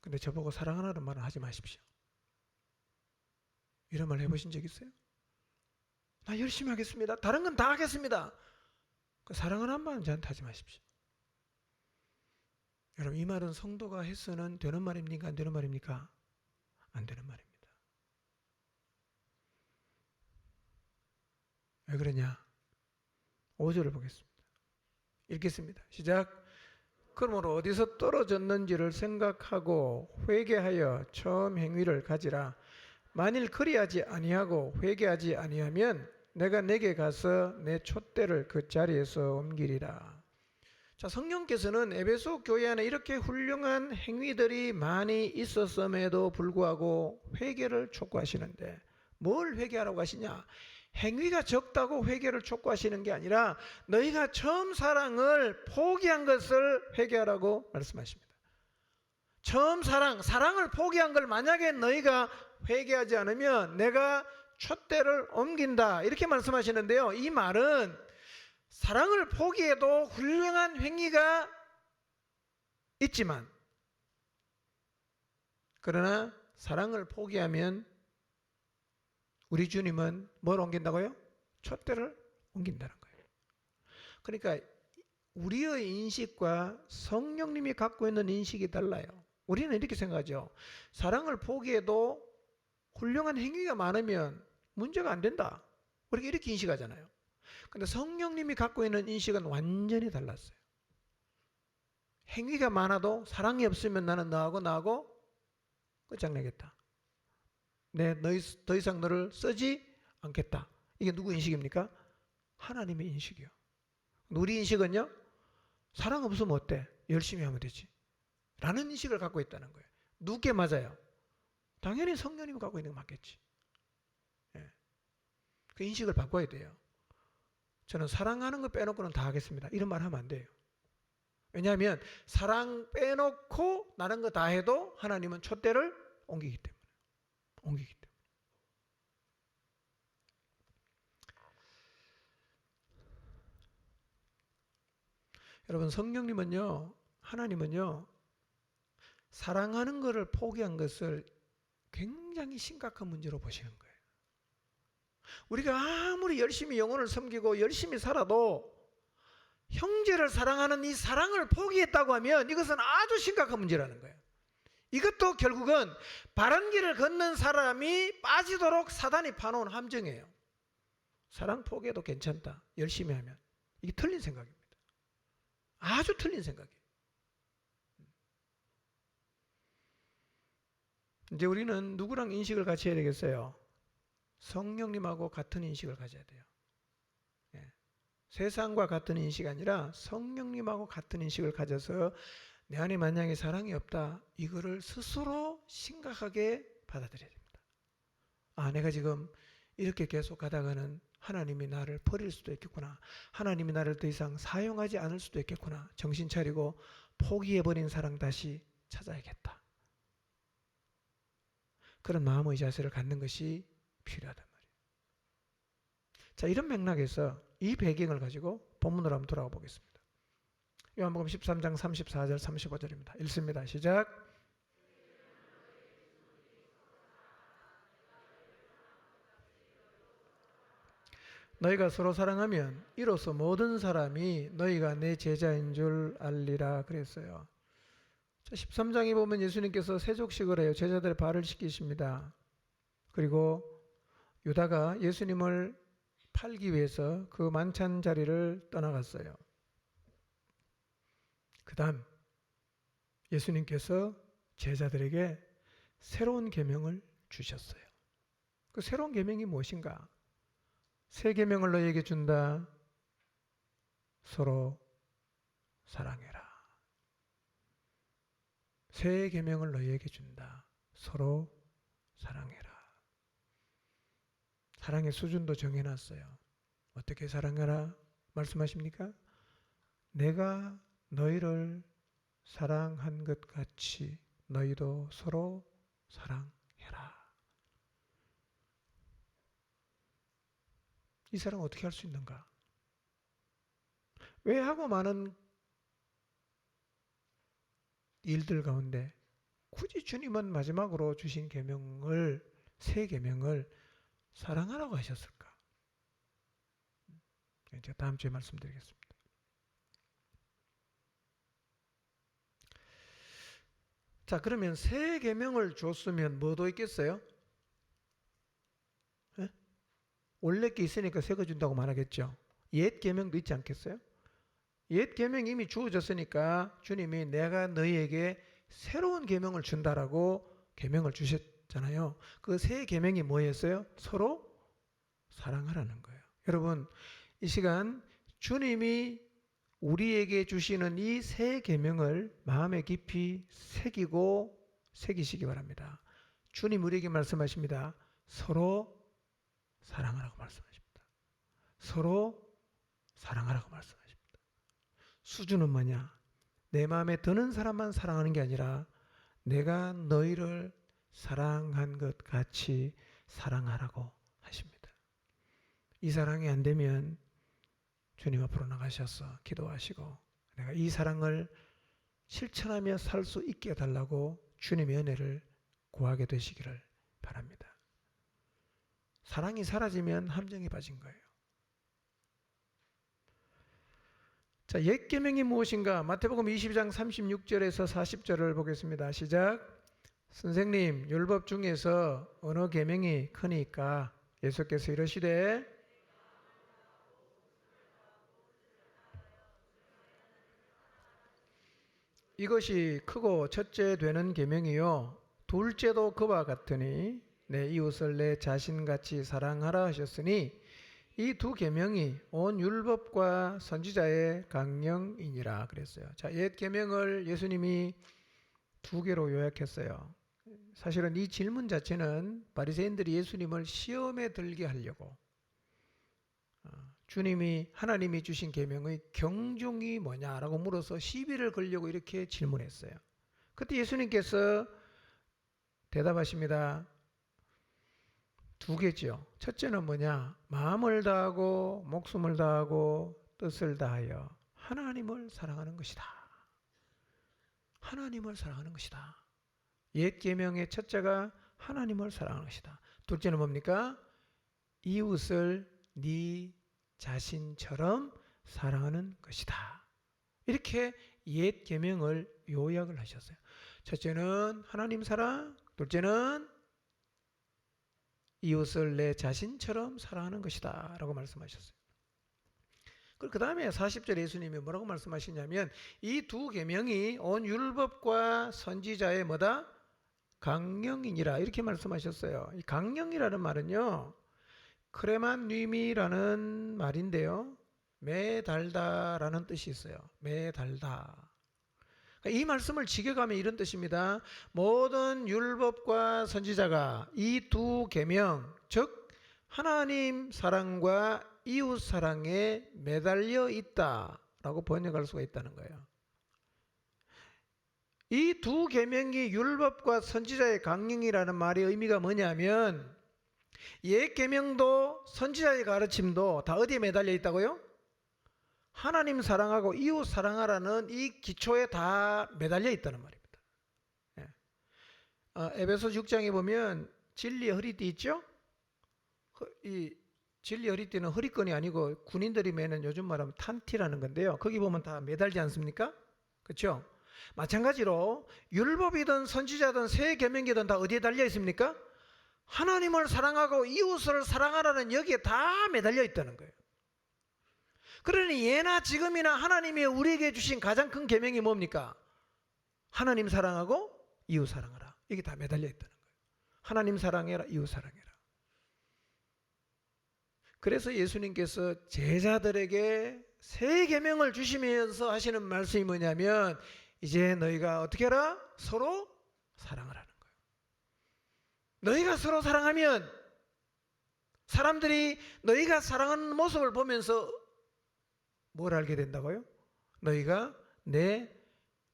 근데 저보고 사랑하라는 말은 하지 마십시오. 이런 말 해보신 적 있어요? 나 열심히 하겠습니다. 다른 건 다 하겠습니다. 그 사랑을 한 말은 저한테 하지 마십시오. 여러분 이 말은 성도가 해서는 되는 말입니까? 안 되는 말입니까? 안 되는 말입니다. 왜 그러냐? 5절을 보겠습니다. 읽겠습니다. 시작. 그러므로 어디서 떨어졌는지를 생각하고 회개하여 처음 행위를 가지라. 만일 그리하지 아니하고 회개하지 아니하면 내가 내게 가서 내 촛대를 그 자리에서 옮기리라. 자, 성령께서는 에베소 교회 안에 이렇게 훌륭한 행위들이 많이 있었음에도 불구하고 회개를 촉구하시는데 뭘 회개하라고 하시냐? 행위가 적다고 회개를 촉구하시는 게 아니라 너희가 처음 사랑을 포기한 것을 회개하라고 말씀하십니다. 처음 사랑을 포기한 걸 만약에 너희가 회개하지 않으면 내가 촛대를 옮긴다 이렇게 말씀하시는데요. 이 말은 사랑을 포기해도 훌륭한 행위가 있지만 그러나 사랑을 포기하면 우리 주님은 뭘 옮긴다고요? 촛대를 옮긴다는 거예요. 그러니까 우리의 인식과 성령님이 갖고 있는 인식이 달라요. 우리는 이렇게 생각하죠. 사랑을 포기해도 훌륭한 행위가 많으면 문제가 안 된다. 우리가 이렇게 인식하잖아요. 근데 성령님이 갖고 있는 인식은 완전히 달랐어요. 행위가 많아도 사랑이 없으면 나는 나하고 끝장내겠다. 더 이상 너를 쓰지 않겠다. 이게 누구 인식입니까? 하나님의 인식이요. 우리 인식은요? 사랑 없으면 어때? 열심히 하면 되지. 라는 인식을 갖고 있다는 거예요. 누구께 맞아요? 당연히 성령님이 갖고 있는 게 맞겠지. 예. 그 인식을 바꿔야 돼요. 저는 사랑하는 거 빼놓고는 다 하겠습니다. 이런 말 하면 안 돼요. 왜냐하면 사랑 빼놓고 나는 거 다 해도 하나님은 촛대를 옮기기 때문에. 여러분 성령님은요, 하나님은요, 사랑하는 것을 포기한 것을 굉장히 심각한 문제로 보시는 거예요. 우리가 아무리 열심히 영혼을 섬기고 열심히 살아도 형제를 사랑하는 이 사랑을 포기했다고 하면 이것은 아주 심각한 문제라는 거예요. 이것도 결국은 바른 길을 걷는 사람이 빠지도록 사단이 파놓은 함정이에요. 사랑 포기해도 괜찮다. 열심히 하면. 이게 틀린 생각입니다. 아주 틀린 생각이에요. 이제 우리는 누구랑 인식을 같이 해야 되겠어요? 성령님하고 같은 인식을 가져야 돼요. 예. 세상과 같은 인식이 아니라 성령님하고 같은 인식을 가져서 내 안에 만약에 사랑이 없다, 이거를 스스로 심각하게 받아들여야 됩니다. 아, 내가 지금 이렇게 계속 가다가는 하나님이 나를 버릴 수도 있겠구나. 하나님이 나를 더 이상 사용하지 않을 수도 있겠구나. 정신 차리고 포기해버린 사랑 다시 찾아야겠다. 그런 마음의 자세를 갖는 것이 필요하단 말이에요. 자, 이런 맥락에서 이 배경을 가지고 본문으로 한번 돌아가 보겠습니다. 요한복음 13장 34절 35절입니다. 읽습니다. 시작. 너희가 서로 사랑하면 이로써 모든 사람이 너희가 내 제자인 줄 알리라 그랬어요. 자, 13장에 보면 예수님께서 세족식을 해요. 제자들의 발을 씻기십니다. 그리고 유다가 예수님을 팔기 위해서 그 만찬 자리를 떠나갔어요. 그 다음 예수님께서 제자들에게 새로운 계명을 주셨어요. 그 새로운 계명이 무엇인가? 새 계명을 너희에게 준다. 서로 사랑해라. 새 계명을 너희에게 준다. 서로 사랑해라. 사랑의 수준도 정해놨어요. 어떻게 사랑해라 말씀하십니까? 내가 너희를 사랑한 것 같이 너희도 서로 사랑해라. 이 사랑 어떻게 할 수 있는가? 왜 하고 많은 일들 가운데 굳이 주님은 마지막으로 주신 계명을, 새 계명을 사랑하라고 하셨을까? 제가 다음 주에 말씀드리겠습니다. 자, 그러면 새 계명을 줬으면 뭐도 있겠어요? 예? 원래 게 있으니까 새 거 준다고 말하겠죠. 옛 계명도 있지 않겠어요? 옛 계명이 이미 주어졌으니까 주님이 내가 너희에게 새로운 계명을 준다라고 계명을 주셨잖아요. 그 새 계명이 뭐였어요? 서로 사랑하라는 거예요. 여러분, 이 시간 주님이 우리에게 주시는 이 새 계명을 마음에 깊이 새기시기 바랍니다. 주님 우리에게 말씀하십니다. 서로 사랑하라고 말씀하십니다. 서로 사랑하라고 말씀하십니다. 수준은 뭐냐? 내 마음에 드는 사람만 사랑하는 게 아니라 내가 너희를 사랑한 것 같이 사랑하라고 하십니다. 이 사랑이 안 되면 주님 앞으로 나가셔서 기도하시고 내가 이 사랑을 실천하며 살 수 있게 해달라고 주님의 은혜를 구하게 되시기를 바랍니다. 사랑이 사라지면 함정에 빠진 거예요. 자, 옛 계명이 무엇인가? 마태복음 22장 36절에서 40절을 보겠습니다. 시작. 선생님, 율법 중에서 어느 계명이 크니까? 예수께서 이르시되 이것이 크고 첫째 되는 계명이요 둘째도 그와 같으니 내 이웃을 내 자신같이 사랑하라 하셨으니 이 두 계명이 온 율법과 선지자의 강령이니라 그랬어요. 자, 옛 계명을 예수님이 두 개로 요약했어요. 사실은 이 질문 자체는 바리새인들이 예수님을 시험에 들게 하려고 하나님이 주신 계명의 경종이 뭐냐라고 물어서 시비를 걸려고 이렇게 질문했어요. 그때 예수님께서 대답하십니다. 두 개죠. 첫째는 뭐냐? 마음을 다하고 목숨을 다하고 뜻을 다하여 하나님을 사랑하는 것이다. 하나님을 사랑하는 것이다. 옛 계명의 첫째가 하나님을 사랑하는 것이다. 둘째는 뭡니까? 이웃을 네 자신처럼 사랑하는 것이다. 이렇게 옛 계명을 요약을 하셨어요. 첫째는 하나님 사랑, 둘째는 이웃을 내 자신처럼 사랑하는 것이다 라고 말씀하셨어요. 그 다음에 40절 예수님이 뭐라고 말씀하시냐면 이 두 계명이 온 율법과 선지자의 뭐다? 강령이니라 이렇게 말씀하셨어요. 이 강령이라는 말은요 크레만님이라는 말인데요 매달다라는 뜻이 있어요. 매달다. 이 말씀을 직역하면 이런 뜻입니다. 모든 율법과 선지자가 이 두 계명, 즉 하나님 사랑과 이웃 사랑에 매달려 있다라고 번역할 수가 있다는 거예요. 이 두 계명이 율법과 선지자의 강령이라는 말의 의미가 뭐냐면 옛 계명도 선지자의 가르침도 다 어디에 매달려 있다고요? 하나님 사랑하고 이웃 사랑하라는 이 기초에 다 매달려 있다는 말입니다. 에베소서 6장에 보면 진리의 허리띠 있죠? 이 진리의 허리띠는 허리끈이 아니고 군인들이 매는 요즘 말하면 탄티라는 건데요. 거기 보면 다 매달지 않습니까? 그렇죠? 마찬가지로 율법이든 선지자든 새 계명이든 다 어디에 달려 있습니까? 하나님을 사랑하고 이웃을 사랑하라는 여기에 다 매달려 있다는 거예요. 그러니 예나 지금이나 하나님이 우리에게 주신 가장 큰 계명이 뭡니까? 하나님 사랑하고 이웃 사랑하라. 이게 다 매달려 있다는 거예요. 하나님 사랑해라, 이웃 사랑해라. 그래서 예수님께서 제자들에게 새 계명을 주시면서 하시는 말씀이 뭐냐면 이제 너희가 어떻게 하라? 서로 사랑을 하는 거예요. 너희가 서로 사랑하면 사람들이 너희가 사랑하는 모습을 보면서 뭘 알게 된다고요? 너희가 내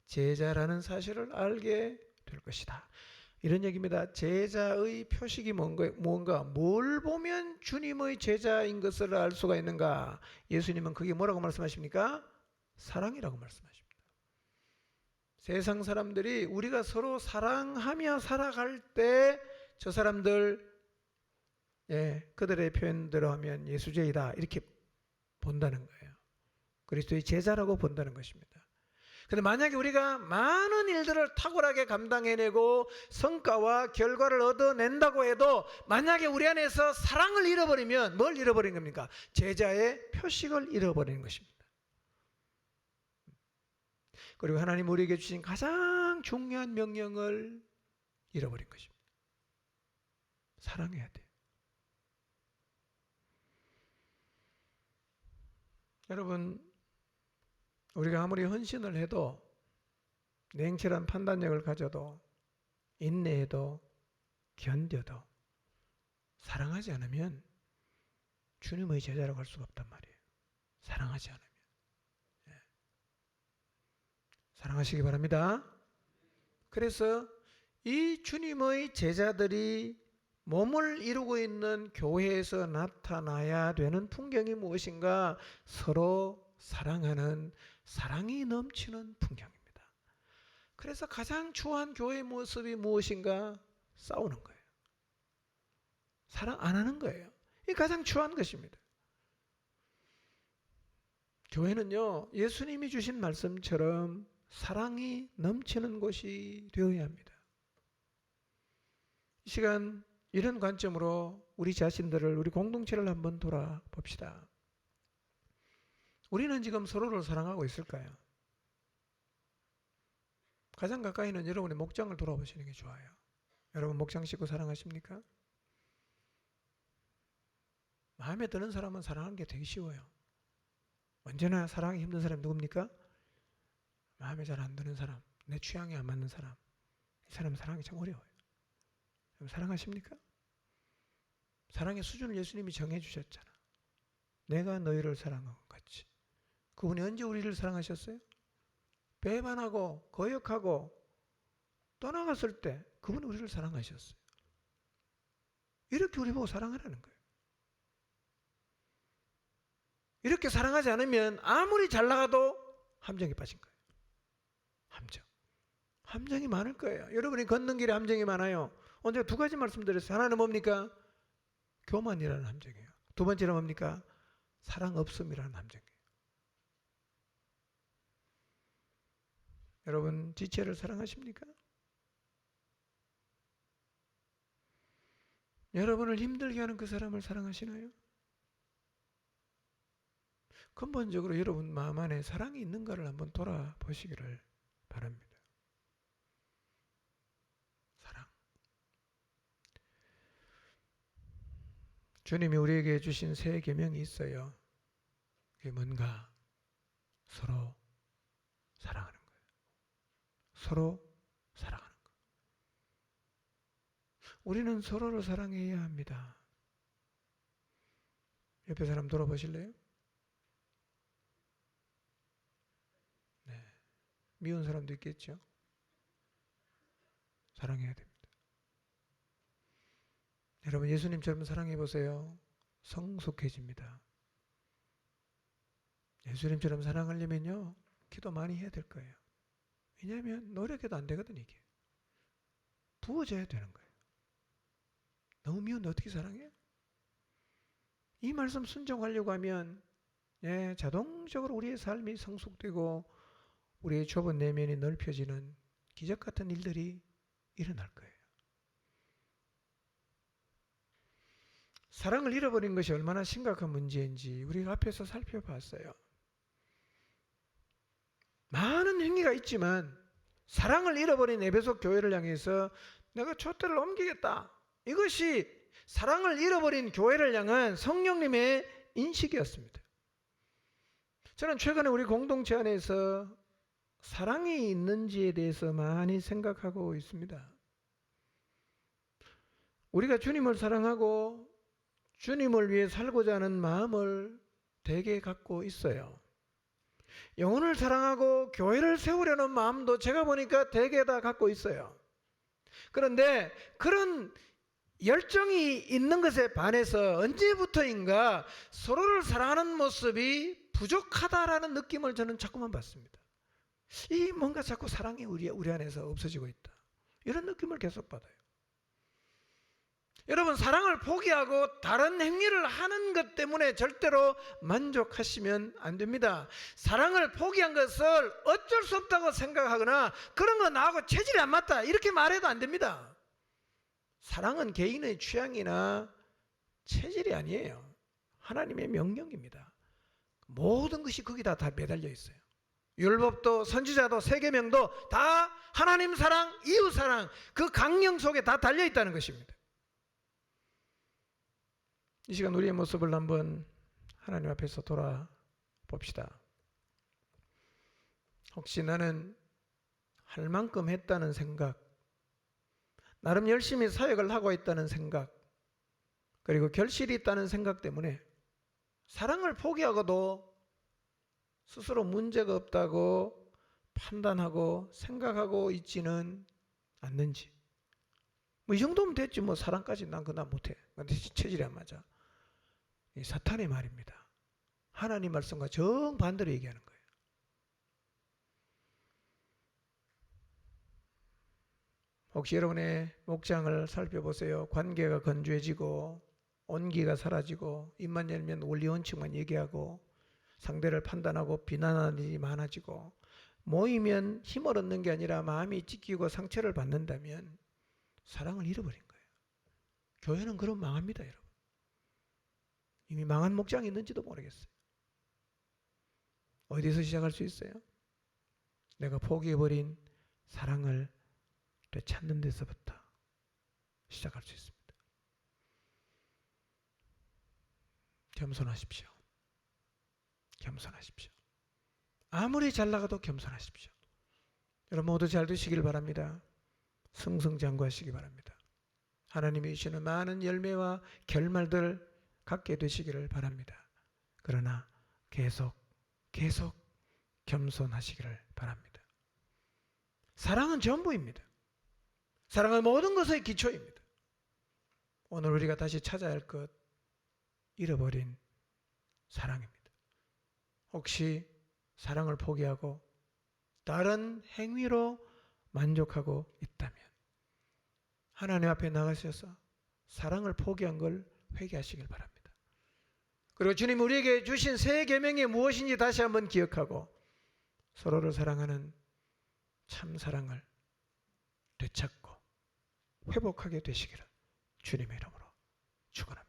제자라는 사실을 알게 될 것이다. 이런 얘기입니다. 제자의 표식이 뭔가? 뭘 보면 주님의 제자인 것을 알 수가 있는가? 예수님은 그게 뭐라고 말씀하십니까? 사랑이라고 말씀하십니다. 세상 사람들이 우리가 서로 사랑하며 살아갈 때 저 사람들 그들의 표현대로 하면 예수제이다 이렇게 본다는 거예요. 그리스도의 제자라고 본다는 것입니다. 그런데 만약에 우리가 많은 일들을 탁월하게 감당해내고 성과와 결과를 얻어낸다고 해도 만약에 우리 안에서 사랑을 잃어버리면 뭘 잃어버린 겁니까? 제자의 표식을 잃어버리는 것입니다. 그리고 하나님 우리에게 주신 가장 중요한 명령을 잃어버린 것입니다. 사랑해야 돼요. 여러분, 우리가 아무리 헌신을 해도 냉철한 판단력을 가져도 인내해도 견뎌도 사랑하지 않으면 주님의 제자라고 할 수가 없단 말이에요. 사랑하지 않으면. 사랑하시기 바랍니다. 그래서 이 주님의 제자들이 몸을 이루고 있는 교회에서 나타나야 되는 풍경이 무엇인가? 서로 사랑하는 사랑이 넘치는 풍경입니다. 그래서 가장 추한 교회의 모습이 무엇인가? 싸우는 거예요. 사랑 안 하는 거예요. 이게 가장 추한 것입니다. 교회는요, 예수님이 주신 말씀처럼 사랑이 넘치는 곳이 되어야 합니다. 이 시간 이런 관점으로 우리 자신들을, 우리 공동체를 한번 돌아봅시다. 우리는 지금 서로를 사랑하고 있을까요? 가장 가까이 있는 여러분의 목장을 돌아보시는 게 좋아요. 여러분 목장 식구 사랑하십니까? 마음에 드는 사람은 사랑하는 게 되게 쉬워요. 언제나 사랑하기 힘든 사람이 누굽니까? 마음에 잘 안 드는 사람, 내 취향에 안 맞는 사람. 이 사람은 사랑하기 참 어려워요. 사랑하십니까? 사랑의 수준을 예수님이 정해주셨잖아. 내가 너희를 사랑한 것 같이. 그분이 언제 우리를 사랑하셨어요? 배반하고 거역하고 떠나갔을 때 그분이 우리를 사랑하셨어요. 이렇게 우리 보고 사랑하라는 거예요. 이렇게 사랑하지 않으면 아무리 잘 나가도 함정에 빠진 거예요. 함정이 많을 거예요. 여러분이 걷는 길에 함정이 많아요. 오늘 두 가지 말씀드렸어요. 하나는 뭡니까? 교만이라는 함정이에요. 두 번째는 뭡니까? 사랑 없음이라는 함정이에요. 여러분 지체를 사랑하십니까? 여러분을 힘들게 하는 그 사람을 사랑하시나요? 근본적으로 여러분 마음 안에 사랑이 있는가를 한번 돌아보시기를 바랍니다. 사랑. 주님이 우리에게 주신 새 계명이 있어요. 그게 뭔가? 서로 사랑하는 거예요. 서로 사랑하는 거. 우리는 서로를 사랑해야 합니다. 옆에 사람 돌아보실래요? 네. 미운 사람도 있겠죠? 사랑해야 됩니다. 여러분 예수님처럼 사랑해 보세요. 성숙해집니다. 예수님처럼 사랑하려면요 기도 많이 해야 될 거예요. 왜냐하면 노력해도 안 되거든. 이게 부어져야 되는 거예요. 너무 미운데 어떻게 사랑해요? 이 말씀 순종하려고 하면 자동적으로 우리의 삶이 성숙되고 우리의 좁은 내면이 넓혀지는 기적 같은 일들이 일어날 거예요. 사랑을 잃어버린 것이 얼마나 심각한 문제인지 우리가 앞에서 살펴봤어요. 많은 행위가 있지만 사랑을 잃어버린 에베소 교회를 향해서 내가 촛대를 옮기겠다. 이것이 사랑을 잃어버린 교회를 향한 성령님의 인식이었습니다. 저는 최근에 우리 공동체 안에서 사랑이 있는지에 대해서 많이 생각하고 있습니다. 우리가 주님을 사랑하고 주님을 위해 살고자 하는 마음을 되게 갖고 있어요. 영혼을 사랑하고 교회를 세우려는 마음도 제가 보니까 되게 다 갖고 있어요. 그런데 그런 열정이 있는 것에 반해서 언제부터인가 서로를 사랑하는 모습이 부족하다라는 느낌을 저는 자꾸만 받습니다. 이 뭔가 자꾸 사랑이 우리 안에서 없어지고 있다, 이런 느낌을 계속 받아요. 여러분, 사랑을 포기하고 다른 행위를 하는 것 때문에 절대로 만족하시면 안 됩니다. 사랑을 포기한 것을 어쩔 수 없다고 생각하거나 그런 거 나하고 체질이 안 맞다 이렇게 말해도 안 됩니다. 사랑은 개인의 취향이나 체질이 아니에요. 하나님의 명령입니다. 모든 것이 거기다 다 매달려 있어요. 율법도 선지자도 세계명도 다 하나님 사랑, 이웃 사랑, 그 강령 속에 다 달려 있다는 것입니다. 이 시간 우리의 모습을 한번 하나님 앞에서 돌아봅시다. 혹시 나는 할 만큼 했다는 생각, 나름 열심히 사역을 하고 있다는 생각, 그리고 결실이 있다는 생각 때문에 사랑을 포기하고도 스스로 문제가 없다고 판단하고 생각하고 있지는 않는지. 이 정도면 됐지, 사랑까지 난 그나 못해, 체질이 안 맞아. 이 사탄의 말입니다. 하나님 말씀과 정반대로 얘기하는 거예요. 혹시 여러분의 목장을 살펴보세요. 관계가 건조해지고 온기가 사라지고 입만 열면 원리 원칙만 얘기하고 상대를 판단하고 비난하는 일이 많아지고 모이면 힘을 얻는 게 아니라 마음이 찢기고 상처를 받는다면 사랑을 잃어버린 거예요. 교회는 그럼 망합니다, 여러분. 이미 망한 목장이 있는지도 모르겠어요. 어디서 시작할 수 있어요? 내가 포기해버린 사랑을 되찾는 데서부터 시작할 수 있습니다. 겸손하십시오. 겸손하십시오. 아무리 잘 나가도 겸손하십시오. 여러분 모두 잘 되시길 바랍니다. 승승장구하시기 바랍니다. 하나님이 주시는 많은 열매와 결말들 갖게 되시기를 바랍니다. 그러나 계속 겸손하시기를 바랍니다. 사랑은 전부입니다. 사랑은 모든 것의 기초입니다. 오늘 우리가 다시 찾아야 할 것, 잃어버린 사랑입니다. 혹시 사랑을 포기하고 다른 행위로 만족하고 있다면 하나님 앞에 나가셔서 사랑을 포기한 걸 회개하시길 바랍니다. 그리고 주님 우리에게 주신 새 계명이 무엇인지 다시 한번 기억하고 서로를 사랑하는 참 사랑을 되찾고 회복하게 되시기를 주님의 이름으로 축원합니다.